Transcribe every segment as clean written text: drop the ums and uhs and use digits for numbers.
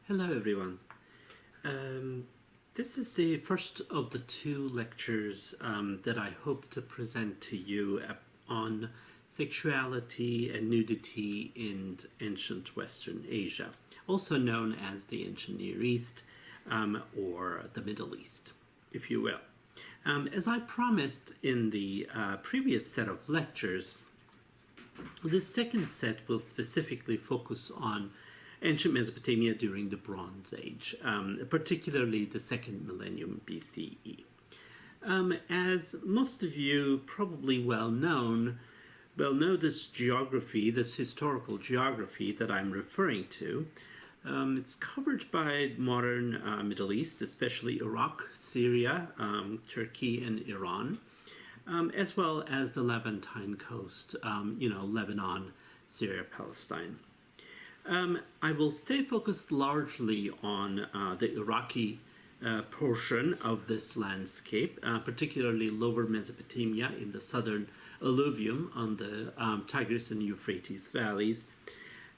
Hello everyone. This is the first of the two lectures that I hope to present to you on sexuality and nudity in ancient Western Asia, also known as the ancient Near East or the Middle East, if you will. As I promised in the previous set of lectures, this second set will specifically focus on ancient Mesopotamia during the Bronze Age, particularly the second millennium BCE. As most of you probably know this geography, this historical geography that I'm referring to. It's covered by modern Middle East, especially Iraq, Syria, Turkey, and Iran, as well as the Levantine coast, Lebanon, Syria, Palestine. I will stay focused largely on the Iraqi portion of this landscape, particularly lower Mesopotamia in the southern alluvium on the Tigris and Euphrates valleys.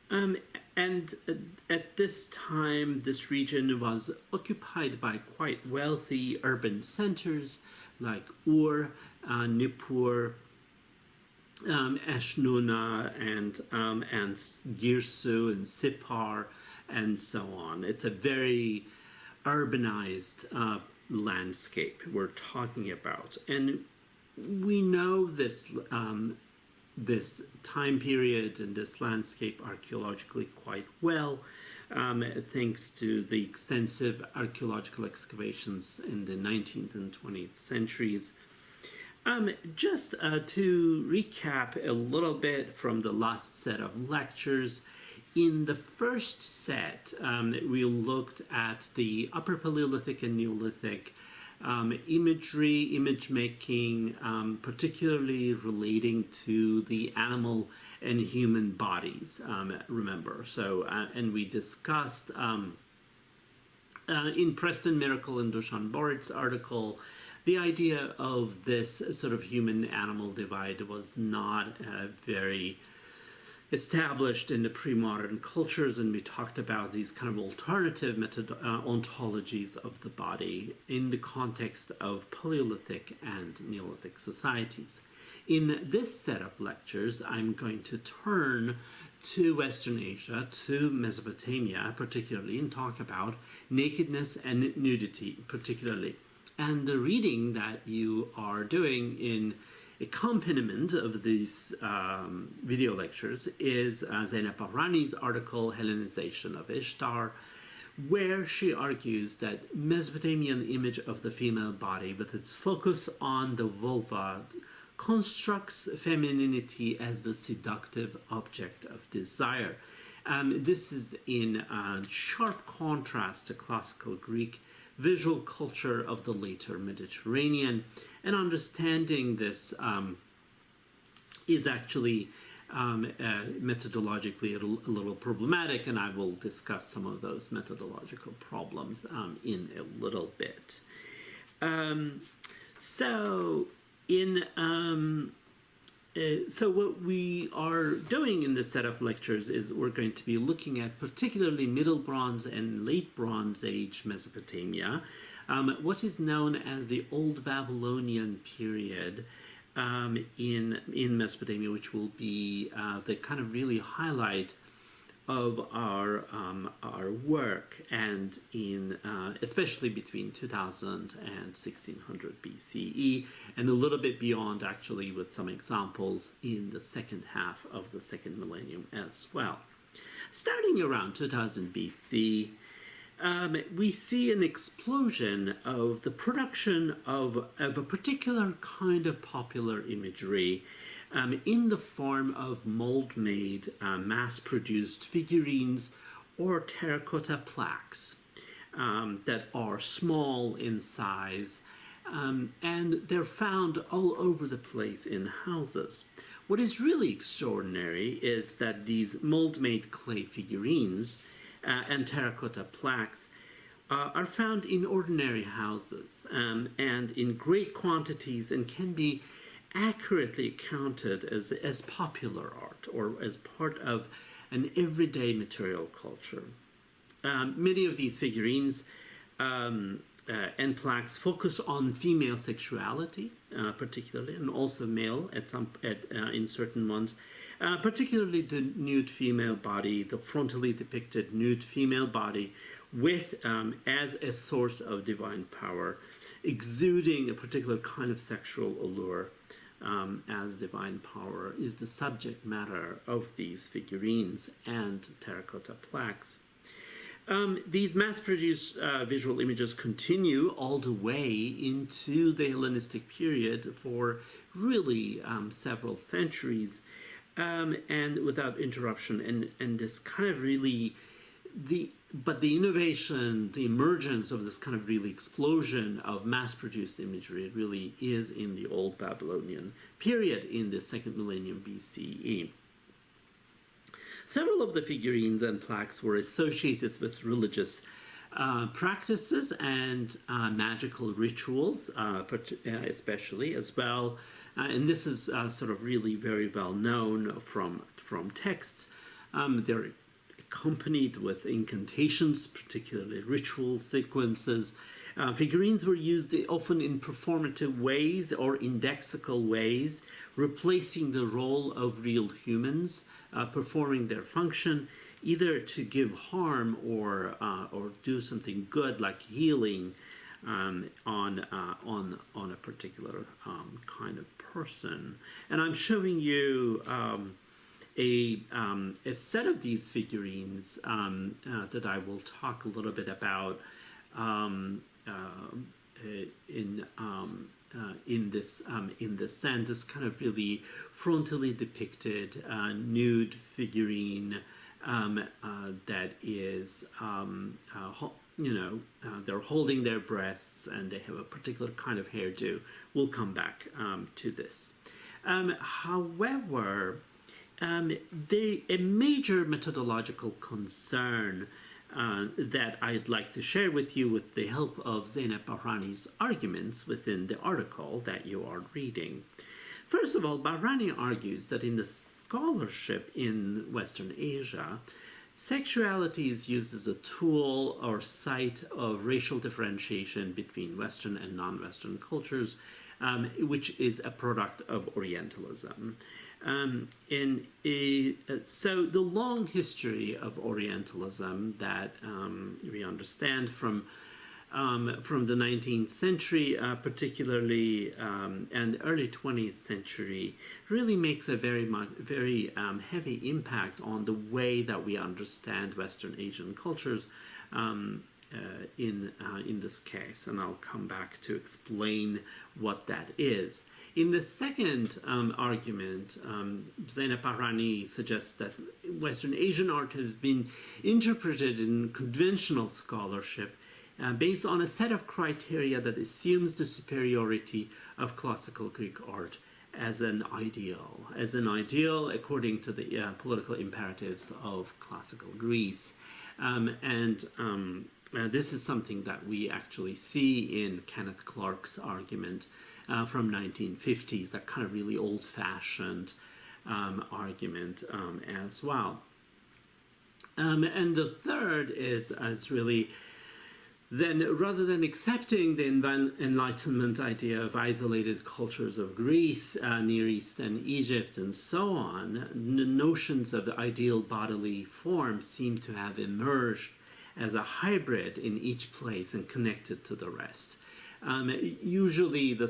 And at this time, this region was occupied by quite wealthy urban centers like Ur, Nippur, Ashnuna, and Girsu and Sippar, and so on. It's a very urbanized landscape we're talking about, and we know this this time period and this landscape archaeologically quite well, thanks to the extensive archaeological excavations in the 19th and 20th centuries. Just to recap a little bit from the last set of lectures, in the first set, we looked at the Upper Paleolithic and Neolithic imagery, image making, particularly relating to the animal and human bodies, remember. So, and we discussed in Preston Miracle and Dushan Borit's article, the idea of this sort of human-animal divide was not very established in the pre-modern cultures, and we talked about these kind of alternative ontologies of the body in the context of Paleolithic and Neolithic societies. In this set of lectures, I'm going to turn to Western Asia, to Mesopotamia particularly, and talk about nakedness and nudity particularly. And the reading that you are doing in accompaniment of these video lectures is Zainab Bahrani's article, Hellenization of Ishtar, where she argues that Mesopotamian image of the female body, with its focus on the vulva, constructs femininity as the seductive object of desire. This is in sharp contrast to classical Greek visual culture of the later Mediterranean, and understanding this is actually methodologically a little problematic, and I will discuss some of those methodological problems in a little bit. So what we are doing in this set of lectures is we're going to be looking at particularly Middle Bronze and Late Bronze Age Mesopotamia, what is known as the Old Babylonian period in Mesopotamia, which will be the kind of really highlight of our work, and in especially between 2000 and 1600 BCE, and a little bit beyond, actually, with some examples in the second half of the second millennium as well. Starting around 2000 BC, we see an explosion of the production of a particular kind of popular imagery in the form of mold-made, mass-produced figurines or terracotta plaques that are small in size, and they're found all over the place in houses. What is really extraordinary is that these mold-made clay figurines and terracotta plaques are found in ordinary houses and in great quantities, and can be accurately counted as popular art or as part of an everyday material culture. many of these figurines and plaques focus on female sexuality, particularly, and also male in certain ones. Particularly the nude female body, the frontally depicted nude female body, with as a source of divine power, exuding a particular kind of sexual allure. As divine power is the subject matter of these figurines and terracotta plaques. These mass-produced visual images continue all the way into the Hellenistic period for really several centuries, and without interruption. And this kind of really, but the innovation, the emergence of this kind of really explosion of mass-produced imagery really is in the Old Babylonian period in the 2nd millennium BCE. Several of the figurines and plaques were associated with religious practices and magical rituals, especially as well. And this is sort of really very well known from texts. They're accompanied with incantations, particularly ritual sequences. Figurines were used often in performative ways or indexical ways, replacing the role of real humans, performing their function, either to give harm or do something good, like healing on a particular kind of person. And I'm showing you a set of these figurines that I will talk a little bit about in this sense. This kind of really frontally depicted nude figurine that is, they're holding their breasts and they have a particular kind of hairdo. We'll come back to this. However, a major methodological concern that I'd like to share with you with the help of Zeynep Bahrani's arguments within the article that you are reading. First of all, Bahrani argues that in the scholarship in Western Asia, sexuality is used as a tool or site of racial differentiation between Western and non-Western cultures, which is a product of Orientalism. So the long history of Orientalism that we understand from the 19th century, particularly, and early 20th century, really makes a very heavy impact on the way that we understand Western Asian cultures. In this case, and I'll come back to explain what that is. In the second argument, Zeynep Bahrani suggests that Western Asian art has been interpreted in conventional scholarship based on a set of criteria that assumes the superiority of classical Greek art as an ideal according to the political imperatives of classical Greece. This is something that we actually see in Kenneth Clark's argument from 1950s, that kind of really old-fashioned argument as well. And the third is really, then rather than accepting the Enlightenment idea of isolated cultures of Greece, Near East and Egypt and so on, the notions of the ideal bodily form seem to have emerged as a hybrid in each place and connected to the rest. Usually the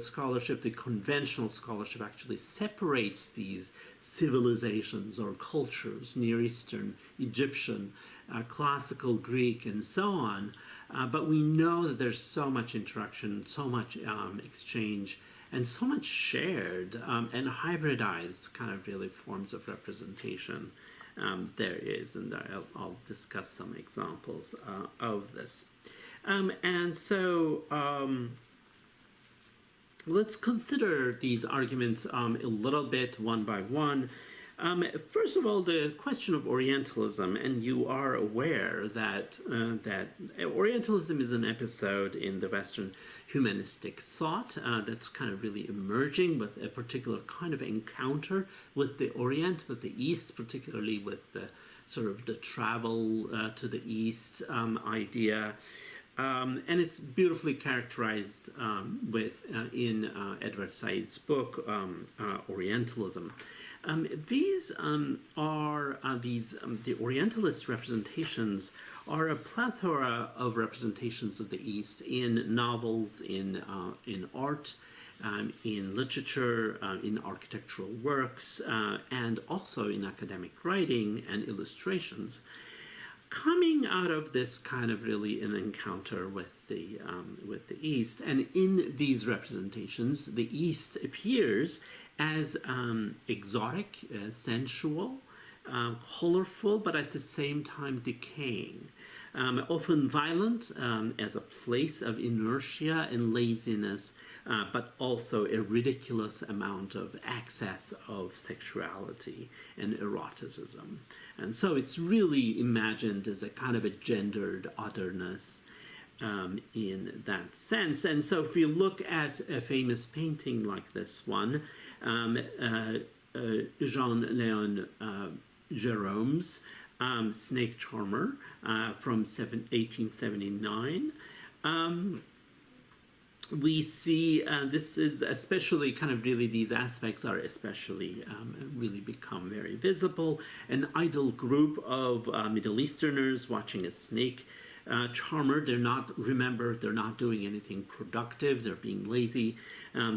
conventional scholarship actually separates these civilizations or cultures, Near Eastern, Egyptian, classical Greek, and so on. But we know that there's so much interaction, so much exchange, and so much shared and hybridized kind of really forms of representation there is, and I'll discuss some examples of this. And so let's consider these arguments a little bit one by one. First of all, the question of Orientalism, and you are aware that Orientalism is an episode in the Western humanistic thought that's kind of really emerging with a particular kind of encounter with the Orient, with the East, particularly with the sort of the travel to the East idea. And it's beautifully characterized in Edward Said's book, Orientalism. The Orientalist representations are a plethora of representations of the East in novels, in art, in literature, in architectural works, and also in academic writing and illustrations, coming out of this kind of really an encounter with the East. And in these representations, the East appears as exotic, sensual, colorful, but at the same time decaying. Often violent as a place of inertia and laziness, but also a ridiculous amount of excess of sexuality and eroticism. And so it's really imagined as a kind of a gendered otherness in that sense. And so if you look at a famous painting like this one, Jean-Léon Gérôme's Snake Charmer from 1879, we see this is especially kind of really, these aspects are especially really become very visible. An idle group of Middle Easterners watching a snake charmer. They're not doing anything productive. They're being lazy,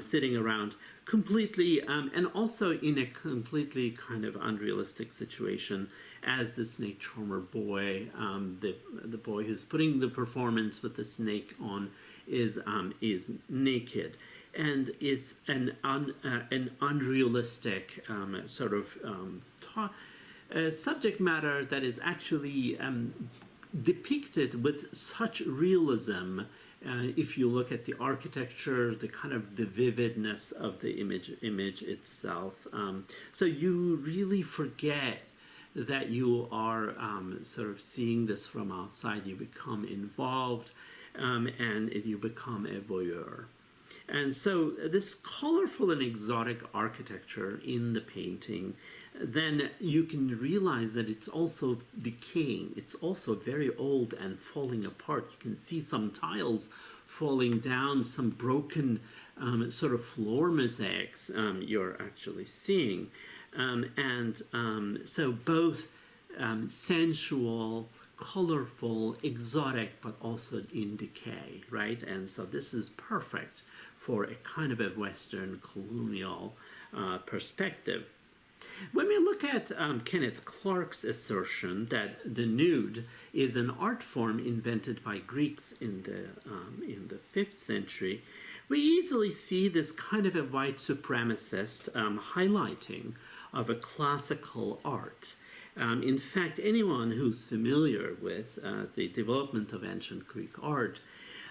sitting around completely, and also in a completely kind of unrealistic situation as the snake charmer boy, the boy who's putting the performance with the snake on is naked, and is an unrealistic sort of subject matter that is actually depicted with such realism. If you look at the architecture, the kind of the vividness of the image itself, so you really forget that you are sort of seeing this from outside. You become involved, and you become a voyeur. And so this colorful and exotic architecture in the painting, then you can realize that it's also decaying. It's also very old and falling apart. You can see some tiles falling down, some broken sort of floor mosaics you're actually seeing. So both sensual, colorful, exotic, but also in decay, right? And so this is perfect for a kind of a Western colonial perspective. When we look at Kenneth Clark's assertion that the nude is an art form invented by Greeks in the 5th century, we easily see this kind of a white supremacist highlighting of a classical art. In fact, anyone who's familiar with the development of ancient Greek art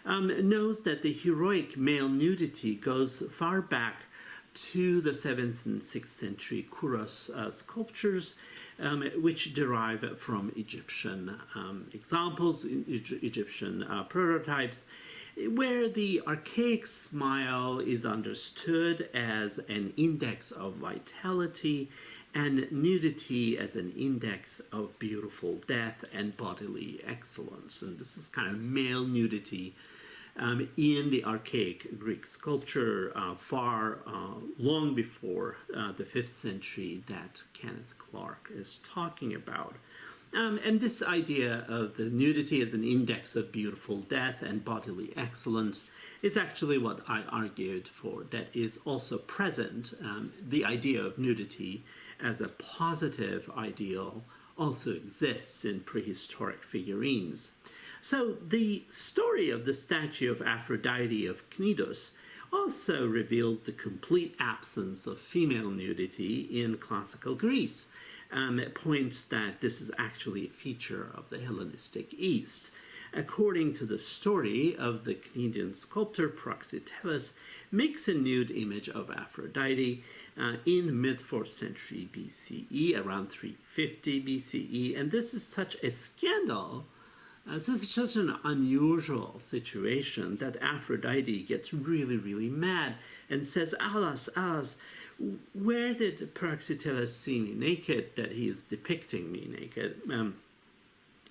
knows that the heroic male nudity goes far back to the 7th and 6th century Kouros sculptures, which derive from Egyptian examples, Egyptian prototypes, where the archaic smile is understood as an index of vitality and nudity as an index of beautiful death and bodily excellence. And this is kind of male nudity in the archaic Greek sculpture long before the 5th century that Kenneth Clark is talking about. And this idea of the nudity as an index of beautiful death and bodily excellence is actually what I argued for, that is also present. The idea of nudity as a positive ideal also exists in prehistoric figurines. So the story of the statue of Aphrodite of Cnidus also reveals the complete absence of female nudity in classical Greece. It points that this is actually a feature of the Hellenistic East. According to the story of the Cnidian sculptor Praxiteles makes a nude image of Aphrodite, in mid-4th century BCE, around 350 BCE. And this is such a scandal. This is such an unusual situation that Aphrodite gets really, really mad and says, Alas, Alas, where did Praxiteles see me naked, that he is depicting me naked?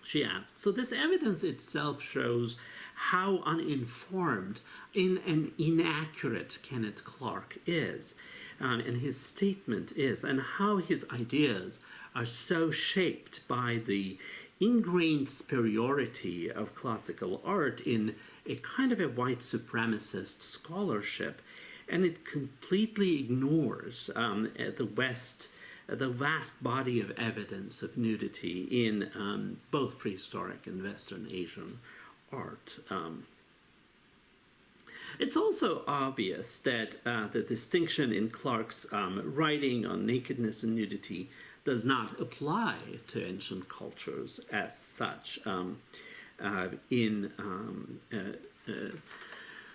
She asks. So this evidence itself shows how uninformed and inaccurate Kenneth Clark is, and his statement is, and how his ideas are so shaped by the ingrained superiority of classical art in a kind of a white supremacist scholarship, and it completely ignores the vast body of evidence of nudity in both prehistoric and Western Asian art. It's also obvious that the distinction in Clark's writing on nakedness and nudity does not apply to ancient cultures as such.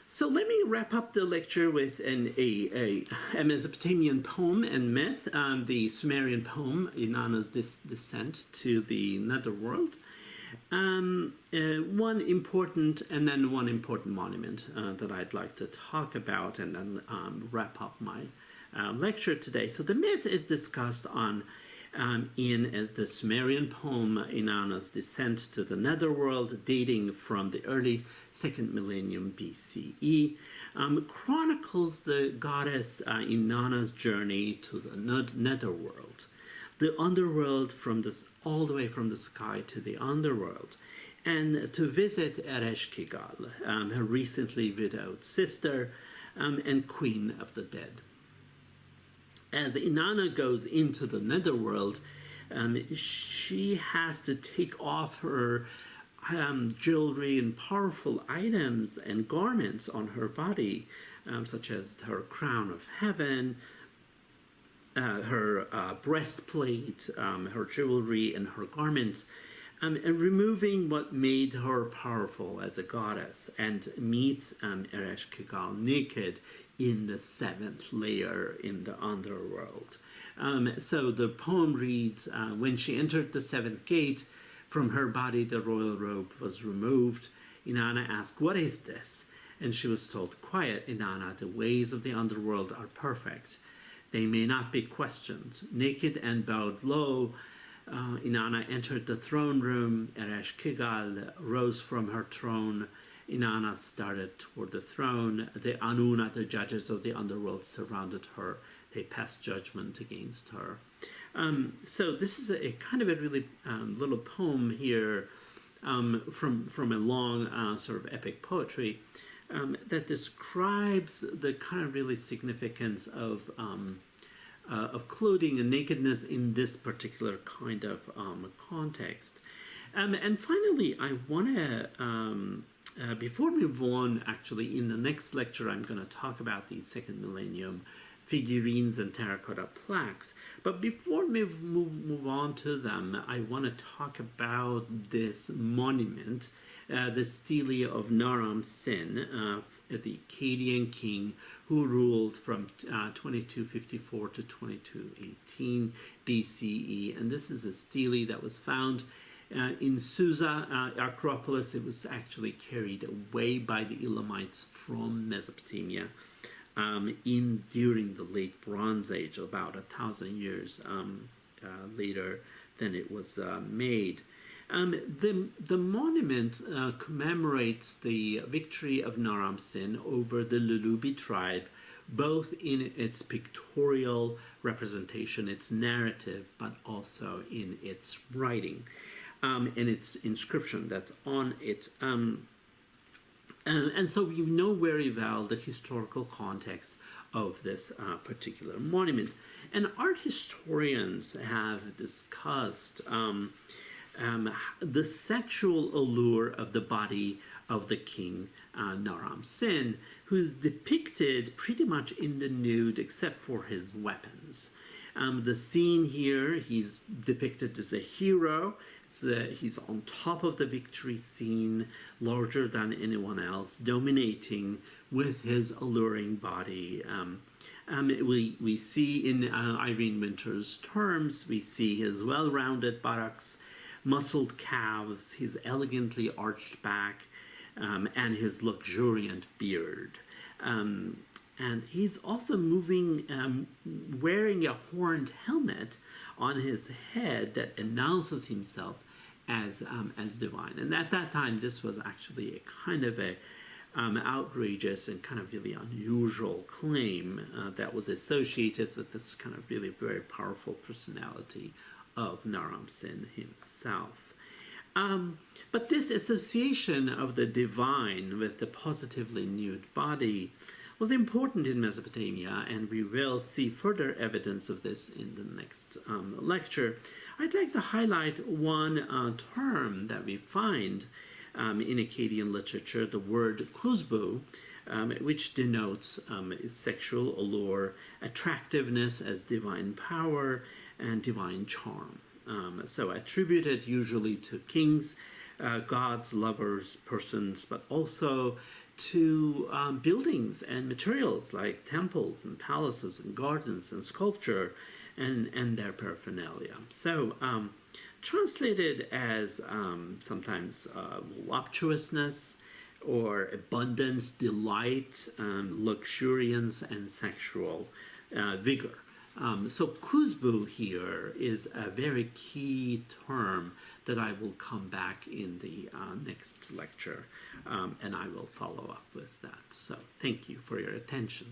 So let me wrap up the lecture with a Mesopotamian poem and myth, the Sumerian poem Inanna's Descent to the Netherworld. One important monument that I'd like to talk about and then wrap up my lecture today. So the myth is discussed in the Sumerian poem Inanna's Descent to the Netherworld, dating from the early 2nd millennium BCE, chronicles the goddess Inanna's journey to the Netherworld, the underworld all the way from the sky to the underworld, and to visit Ereshkigal, her recently widowed sister and queen of the dead. As Inanna goes into the netherworld, she has to take off her jewelry and powerful items and garments on her body, such as her crown of heaven, her breastplate, her jewelry, and her garments, and removing what made her powerful as a goddess, and meets Ereshkigal naked in the 7th layer in the underworld. So the poem reads, when she entered the 7th gate, from her body the royal robe was removed. Inanna asked, "What is this?" And she was told, "Quiet, Inanna, the ways of the underworld are perfect. They may not be questioned." Naked and bowed low, Inanna entered the throne room. Ereshkigal rose from her throne. Inanna started toward the throne. The Anuna, the judges of the underworld, surrounded her. They passed judgment against her. So this is a kind of a really little poem here from a long sort of epic poetry that describes the kind of really significance of clothing and nakedness in this particular kind of context. And finally, I want to, before we move on, actually, in the next lecture, I'm going to talk about the 2nd millennium figurines and terracotta plaques. But before we move on to them, I want to talk about this monument, the stele of Naram Sin, the Akkadian king who ruled from 2254 to 2218 BCE. And this is a stele that was found in Susa, Acropolis. It was actually carried away by the Elamites from Mesopotamia during the late Bronze Age, about 1,000 years later than it was made. The monument commemorates the victory of Naram Sin over the Lulubi tribe, both in its pictorial representation, its narrative, but also in its writing and its inscription that's on it. And so we know very well the historical context of this particular monument. And art historians have discussed the sexual allure of the body of the king Naram Sin, who is depicted pretty much in the nude except for his weapons. The scene here, he's depicted as a hero. He's on top of the victory scene, larger than anyone else, dominating with his alluring body. We see in Irene Winter's terms, we see his well-rounded buttocks, muscled calves, his elegantly arched back, and his luxuriant beard. And he's also wearing a horned helmet on his head that announces himself as divine. And at that time, this was actually a kind of a outrageous and kind of really unusual claim that was associated with this kind of really very powerful personality of Naram Sin himself. But this association of the divine with the positively nude body was important in Mesopotamia, and we will see further evidence of this in the next lecture. I'd like to highlight one term that we find in Akkadian literature, the word kuzbu, which denotes sexual allure, attractiveness as divine power, and divine charm. So attributed usually to kings, gods, lovers, persons, but also to buildings and materials like temples and palaces and gardens and sculpture and their paraphernalia. So translated as sometimes voluptuousness or abundance, delight, luxuriance, and sexual vigor. So kuzbu here is a very key term that I will come back in the next lecture, and I will follow up with that. So thank you for your attention.